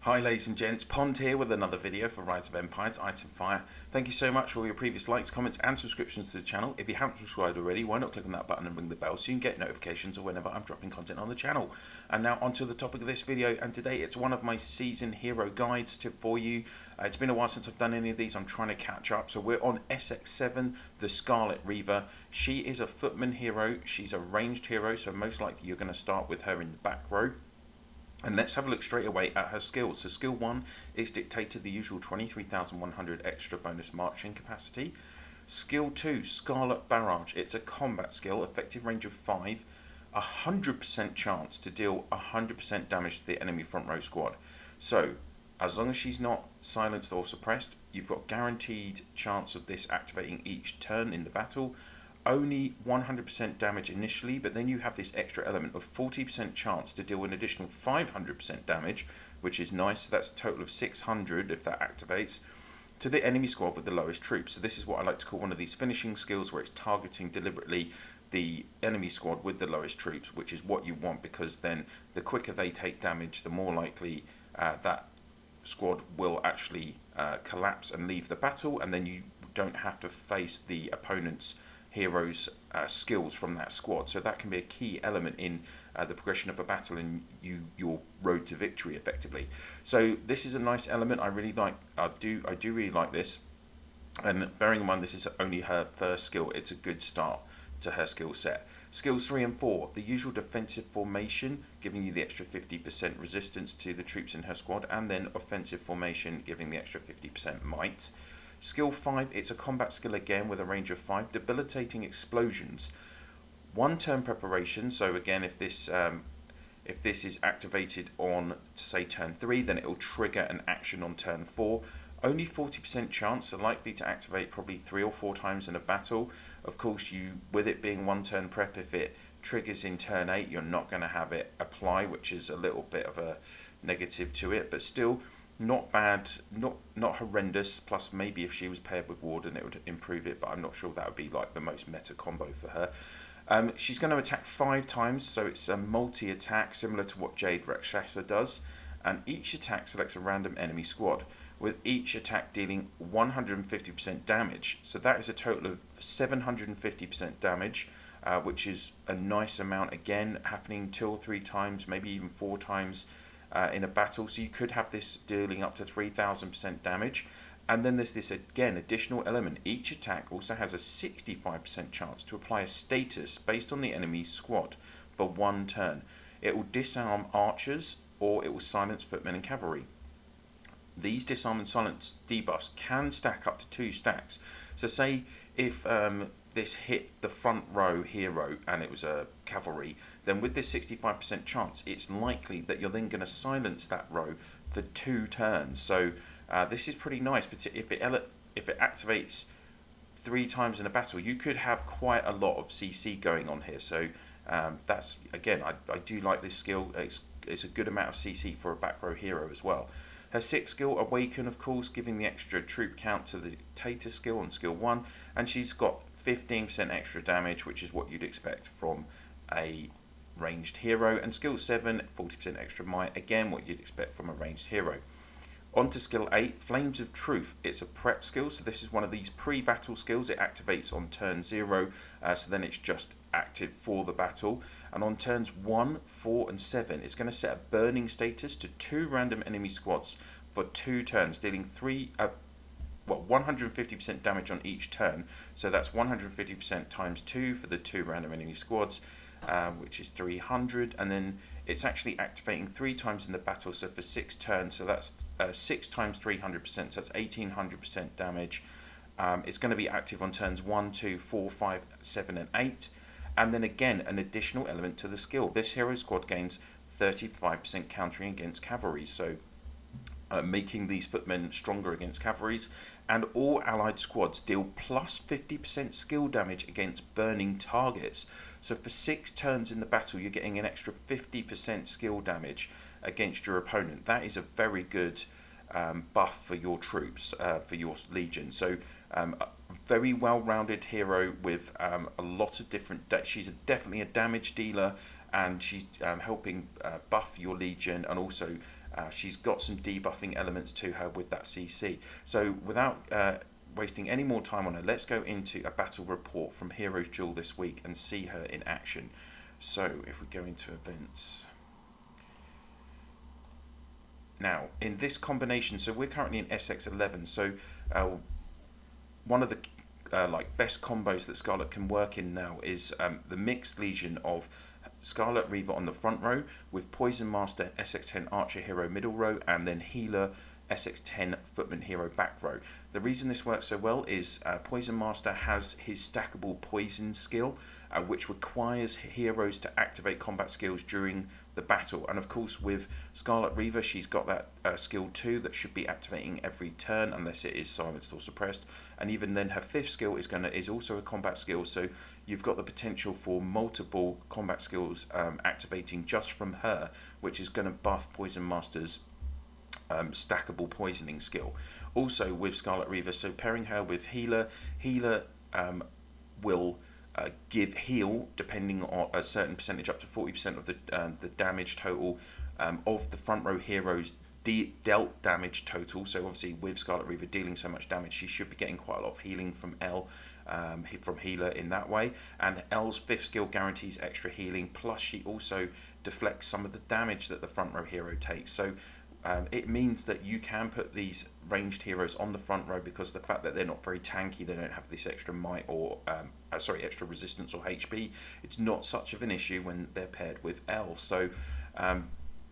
Hi ladies and gents, Pond here with another video for Rise of Empires, Ice and Fire. Thank you so much for all your previous likes, comments and subscriptions to the channel. If you haven't subscribed already, why not click on that button and ring the bell so you can get notifications of whenever I'm dropping content on the channel. And now onto the topic of this video, and today it's one of my season hero guides for you. It's been a while since I've done any of these, I'm trying to catch up. So we're on SX7, the Scarlet Reaver. She is a footman hero, she's a ranged hero, so most likely you're going to start with her in the back row. And let's have a look straight away at her skills. So skill 1 is dictated the usual 23,100 extra bonus marching capacity. Skill 2, Scarlet Barrage. It's a combat skill, effective range of 5, 100% chance to deal 100% damage to the enemy front row squad. So as long as she's not silenced or suppressed, you've got guaranteed chance of this activating each turn in the battle. Only 100% damage initially, but then you have this extra element of 40% chance to deal an additional 500% damage, which is nice. So that's a total of 600 if that activates, to the enemy squad with the lowest troops. So this is what I like to call one of these finishing skills, where it's targeting deliberately the enemy squad with the lowest troops, which is what you want, because then the quicker they take damage, the more likely that squad will actually collapse and leave the battle, and then you don't have to face the opponent's heroes' skills from that squad. So that can be a key element in the progression of a battle and your road to victory, effectively. So this is a nice element. I really like. I do really like this. And bearing in mind this is only her first skill, it's a good start to her skill set. Skills 3 and 4, the usual defensive formation, giving you the extra 50% resistance to the troops in her squad, and then offensive formation, giving the extra 50% might. Skill 5, it's a combat skill again with a range of 5, Debilitating Explosions. 1 turn preparation, so again if this is activated on, say, turn 3, then it will trigger an action on turn 4. Only 40% chance, so likely to activate probably 3 or 4 times in a battle. Of course, with it being 1 turn prep, if it triggers in turn 8, you're not going to have it apply, which is a little bit of a negative to it, but still not bad, not horrendous. Plus maybe if she was paired with Warden it would improve it, but I'm not sure that would be like the most meta combo for her. She's going to attack 5 times, so it's a multi-attack similar to what Jade Rakshasa does, and each attack selects a random enemy squad, with each attack dealing 150% damage. So that is a total of 750% damage, which is a nice amount, again happening 2 or 3 times, maybe even 4 times in a battle. So you could have this dealing up to 3,000% damage. And then there's this again additional element. Each attack also has a 65% chance to apply a status based on the enemy's squad for 1 turn. It will disarm archers, or it will silence footmen and cavalry. These disarm and silence debuffs can stack up to 2 stacks. So say if this hit the front row hero and it was a cavalry, then with this 65% chance, it's likely that you're then going to silence that row for 2 turns. So this is pretty nice, but if it activates 3 times in a battle, you could have quite a lot of CC going on here. So that's, again, I do like this skill. It's a good amount of CC for a back row hero as well. Her 6th skill, Awaken, of course, giving the extra troop count to the Dictator skill on skill 1, and she's got 15% extra damage, which is what you'd expect from a ranged hero. And skill 7, 40% extra might, again what you'd expect from a ranged hero. On to skill 8, Flames of Truth. It's a prep skill, so this is one of these pre-battle skills. It activates on turn 0, so then it's just active for the battle. And on turns 1, 4 and 7, it's going to set a burning status to 2 random enemy squads for 2 turns, dealing 150% damage on each turn. So that's 150% times 2 for the 2 random enemy squads, which is 300. And then it's actually activating 3 times in the battle, so for 6 turns. So that's 6 times 300%, so that's 1800% damage. It's going to be active on turns 1, 2, 4, 5, 7 and 8. And then again, an additional element to the skill. This hero squad gains 35% countering against cavalry, so making these footmen stronger against cavalries. And all allied squads deal plus 50% skill damage against burning targets. So for 6 turns in the battle, you're getting an extra 50% skill damage against your opponent. That is a very good buff for your troops, for your legion. So a very well-rounded hero with a lot of different. She's definitely a damage dealer, and she's helping buff your legion, and also She's got some debuffing elements to her with that CC. So without wasting any more time on her, let's go into a battle report from Heroes Duel this week and see her in action. So if we go into events. Now, in this combination, so we're currently in SX11, so one of the best combos that Scarlet can work in now is the mixed legion of Scarlet Reaver on the front row with Poison Master SX10 Archer Hero middle row, and then Healer SX10 Footman Hero back row. The reason this works so well is Poison Master has his stackable poison skill, which requires heroes to activate combat skills during the battle. And of course with Scarlet Reaver, she's got that skill too that should be activating every turn unless it is silenced or suppressed. And even then her fifth skill is also a combat skill, so you've got the potential for multiple combat skills activating just from her, which is going to buff Poison Master's stackable poisoning skill. Also with Scarlet Reaver, so pairing her with Healer will give heal depending on a certain percentage, up to 40% of the damage total of the front row heroes dealt damage total. So obviously with Scarlet Reaver dealing so much damage, she should be getting quite a lot of healing from from Healer in that way. And L's fifth skill guarantees extra healing, plus she also deflects some of the damage that the front row hero takes. So it means that you can put these ranged heroes on the front row because the fact that they're not very tanky, they don't have this extra might or extra resistance or HP. It's not such of an issue when they're paired with L. So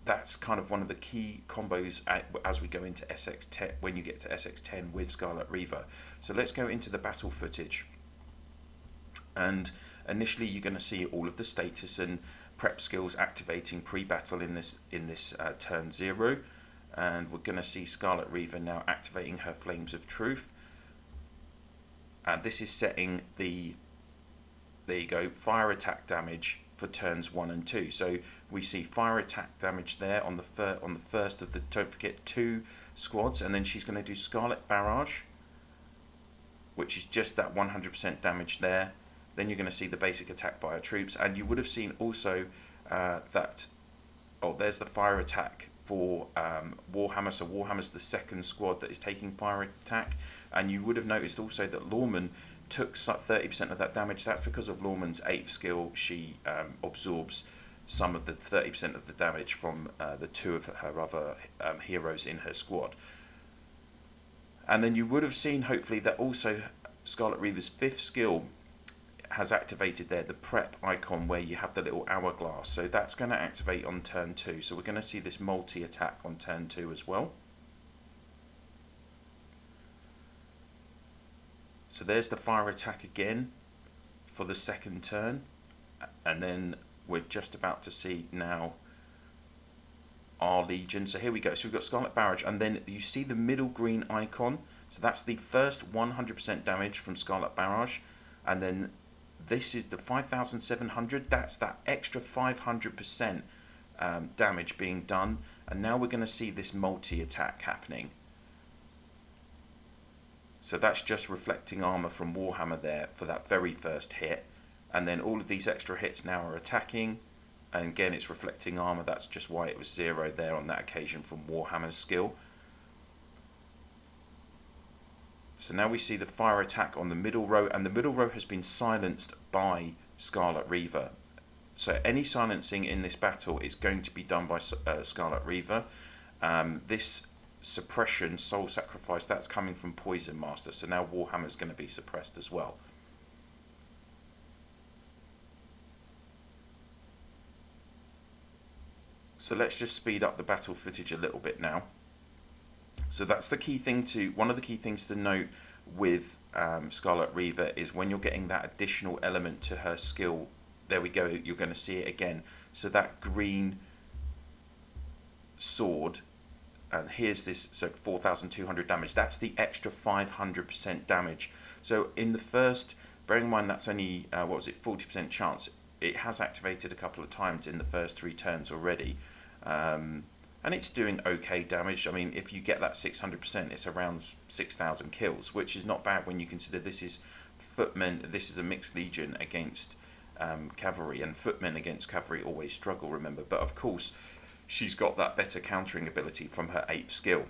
that's kind of one of the key combos as we go into SX10, when you get to SX10 with Scarlet Reaver. So let's go into the battle footage. And initially you're going to see all of the status and prep skills activating pre-battle in this turn 0. And we're going to see Scarlet Reaver now activating her Flames of Truth. And this is setting the, there you go, fire attack damage for turns 1 and 2. So we see fire attack damage there on the first of the, don't forget, 2 squads. And then she's going to do Scarlet Barrage, which is just that 100% damage there. Then you're going to see the basic attack by her troops. And you would have seen also there's the fire attack for Warhammer. So Warhammer's the second squad that is taking fire attack. And you would have noticed also that Lawman took 30% of that damage. That's because of Lawman's 8th skill. She absorbs some of the 30% of the damage from the 2 of her other heroes in her squad. And then you would have seen, hopefully, that also Scarlet Reaver's 5th skill has activated there, the prep icon where you have the little hourglass. So that's going to activate on turn 2. So we're going to see this multi-attack on turn 2 as well. So there's the fire attack again for the second turn. And then we're just about to see now our Legion. So here we go. So we've got Scarlet Barrage, and then you see the middle green icon. So that's the first 100% damage from Scarlet Barrage. And then this is the 5,700. That's that extra 500% damage being done. And now we're going to see this multi-attack happening. So that's just reflecting armor from Warhammer there for that very first hit. And then all of these extra hits now are attacking. And again, it's reflecting armor. That's just why it was 0 there on that occasion from Warhammer's skill. So now we see the fire attack on the middle row, and the middle row has been silenced by Scarlet Reaver. So any silencing in this battle is going to be done by Scarlet Reaver. This suppression, soul sacrifice, that's coming from Poison Master. So now Warhammer's going to be suppressed as well. So let's just speed up the battle footage a little bit now. So that's the key thing one of the key things to note with Scarlet Reaver is when you're getting that additional element to her skill. There we go, you're going to see it again. So that green sword, and here's this, so 4,200 damage. That's the extra 500% damage. So in the first, bearing in mind that's only, 40% chance. It has activated a couple of times in the first 3 turns already. And it's doing okay damage. I mean, if you get that 600%, it's around 6,000 kills, which is not bad when you consider this is Footmen. This is a mixed legion against cavalry, and Footmen against cavalry always struggle, remember. But of course, she's got that better countering ability from her 8th skill.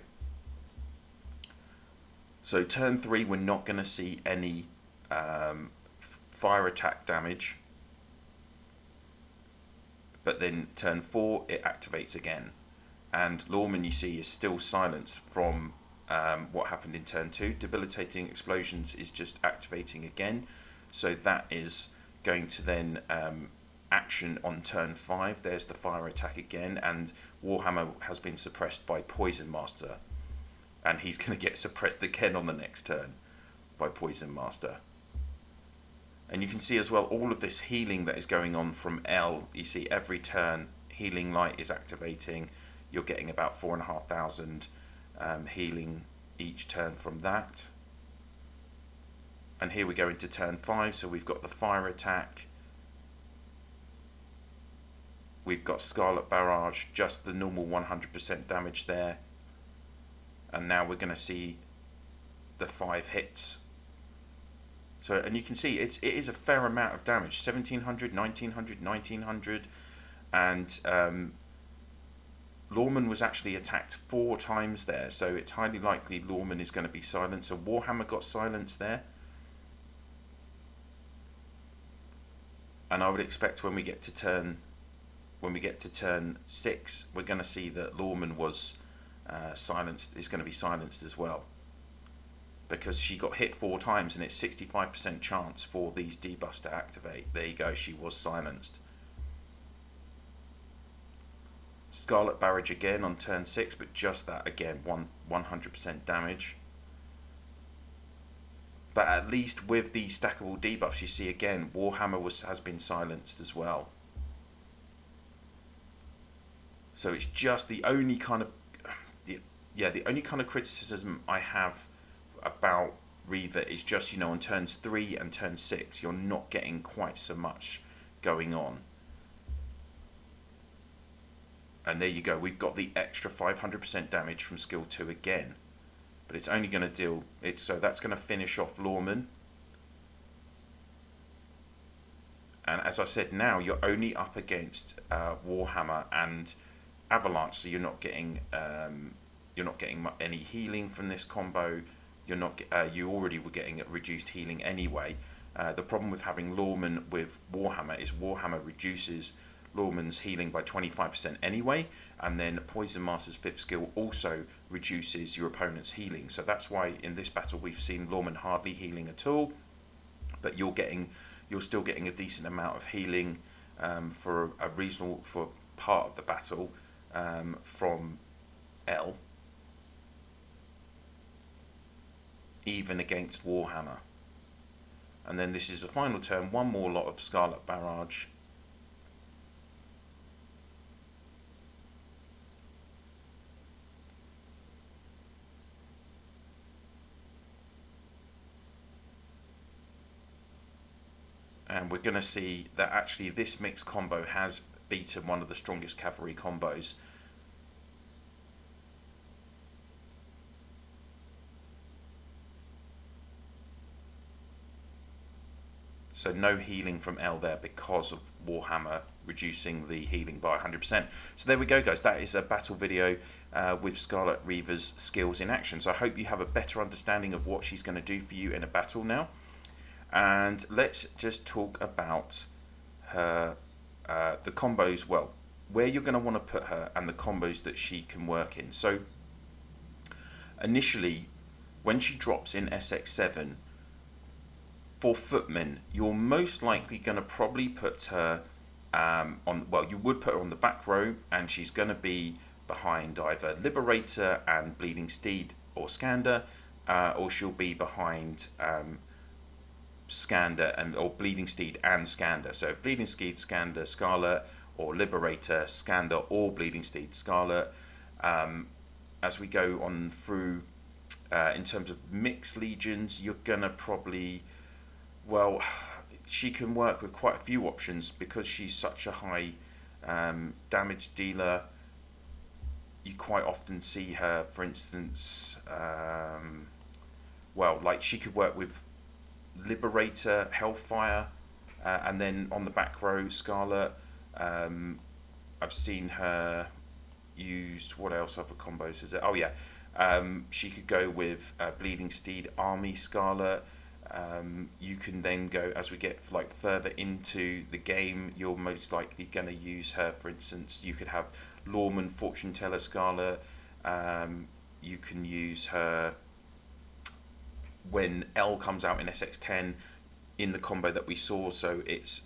So turn 3, we're not going to see any fire attack damage. But then turn 4, it activates again. And Lorman, you see, is still silenced from what happened in turn 2. Debilitating Explosions is just activating again. So that is going to then action on turn 5. There's the fire attack again. And Warhammer has been suppressed by Poison Master. And he's going to get suppressed again on the next turn by Poison Master. And you can see as well all of this healing that is going on from L. You see every turn healing light is activating. You're getting about 4,500 healing each turn from that. And here we go into turn 5. So we've got the fire attack. We've got Scarlet Barrage, just the normal 100% damage there. And now we're going to see the 5 hits. So, and you can see it is a fair amount of damage. 1,700, 1,900, 1,900. And Lorman was actually attacked 4 times there. So it's highly likely Lorman is going to be silenced. So Warhammer got silenced there. And I would expect when we get to turn 6, we're going to see that Lorman was silenced, is going to be silenced as well, because she got hit 4 times and it's 65% chance for these debuffs to activate. There you go, she was silenced. Scarlet Barrage again on turn 6, but just that again, 100% damage. But at least with the stackable debuffs, you see again, Warhammer has been silenced as well. So it's just the only kind of the only kind of criticism I have about Reaver is just, on turns 3 and turn 6, you're not getting quite so much going on. And there you go, we've got the extra 500% damage from skill 2 again. But it's only going to so that's going to finish off Lorman. And as I said, now you're only up against Warhammer and Avalanche, so you're not getting any healing from this combo. You already were getting reduced healing anyway. The problem with having Lorman with Warhammer is Warhammer reduces Lorman's healing by 25% anyway, and then Poison Master's 5th skill also reduces your opponent's healing. So that's why in this battle we've seen Lorman hardly healing at all, but you're still getting a decent amount of healing for part of the battle from L, even against Warhammer. And then this is the final turn, one more lot of Scarlet Barrage. And we're going to see that actually this mixed combo has beaten one of the strongest cavalry combos. So no healing from L there because of Warhammer reducing the healing by 100%. So there we go, guys. That is a battle video with Scarlet Reaver's skills in action. So I hope you have a better understanding of what she's going to do for you in a battle now. And let's just talk about her, the combos, well, where you're going to want to put her and the combos that she can work in. So initially, when she drops in SX7, for Footmen, you're most likely going to probably put her you would put her on the back row, and she's going to be behind either Liberator and Bleeding Steed or Scander, or she'll be behind Scander or Bleeding Steed and Scander. So Bleeding Steed, Scander, Scarlet, or Liberator, Scander, or Bleeding Steed, Scarlet. As we go on through, in terms of mixed legions, you're gonna probably, well, she can work with quite a few options because she's such a high damage dealer. You quite often see her, for instance, like she could work with Liberator, Hellfire, and then on the back row, Scarlet. I've seen her used, what else other combos is it? Oh yeah, she could go with Bleeding Steed, Army Scarlet. You can then go, as we get like further into the game, you're most likely going to use her. For instance, you could have Lawman, Fortune Teller Scarlet. You can use her when L comes out in SX10 in the combo that we saw. So it's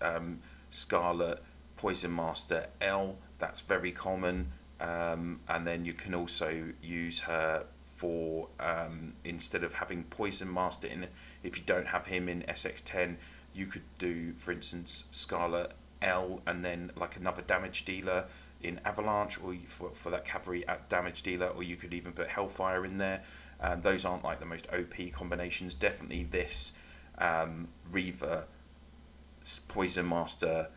Scarlet, Poison Master, L. That's very common. And then you can also use her for instead of having Poison Master in, if you don't have him in SX10, you could do, for instance, Scarlet L and then like another damage dealer in Avalanche, or for that cavalry damage dealer, or you could even put Hellfire in there. Those aren't like the most OP combinations. Definitely this Reaver, Poison Master,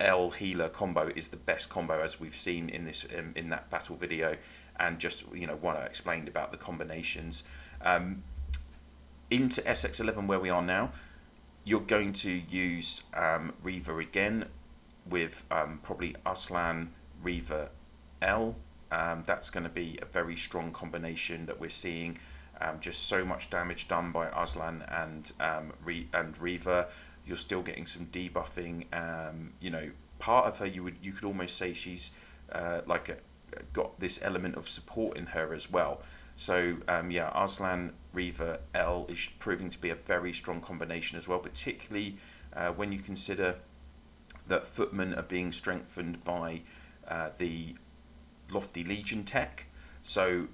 L healer combo is the best combo, as we've seen in this in that battle video, and just what I explained about the combinations. Into SX11 where we are now, you're going to use Reaver again with probably Aslan, Reaver, L. That's going to be a very strong combination that we're seeing. Just so much damage done by Aslan and Reaver. You're still getting some debuffing. Part of her, you could almost say she's got this element of support in her as well. So yeah, Aslan, Reaver, L is proving to be a very strong combination as well, particularly when you consider that Footmen are being strengthened by the Lofty Legion tech. So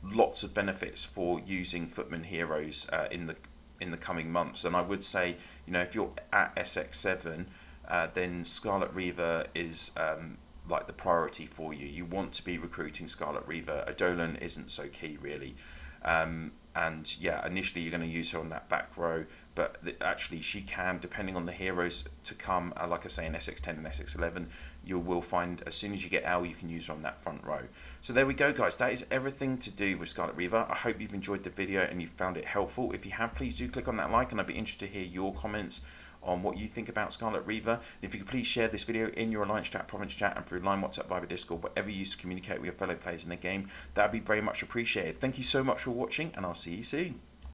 lots of benefits for using Footmen heroes in the coming months. And I would say, if you're at SX7, then Scarlet Reaver is like the priority for you. You want to be recruiting Scarlet Reaver. Adolan isn't so key really. And yeah, initially you're going to use her on that back row, but actually she can, depending on the heroes to come, like I say, in SX10 and SX11, you will find as soon as you get L, you can use her on that front row. So there we go, guys. That is everything to do with Scarlet Reaver. I hope you've enjoyed the video and you found it helpful. If you have, please do click on that like, and I'd be interested to hear your comments on what you think about Scarlet Reaver. And if you could please share this video in your Alliance chat, Province chat, and through Line, WhatsApp, Viber, Discord, whatever you use to communicate with your fellow players in the game, that would be very much appreciated. Thank you so much for watching, and I'll see you soon.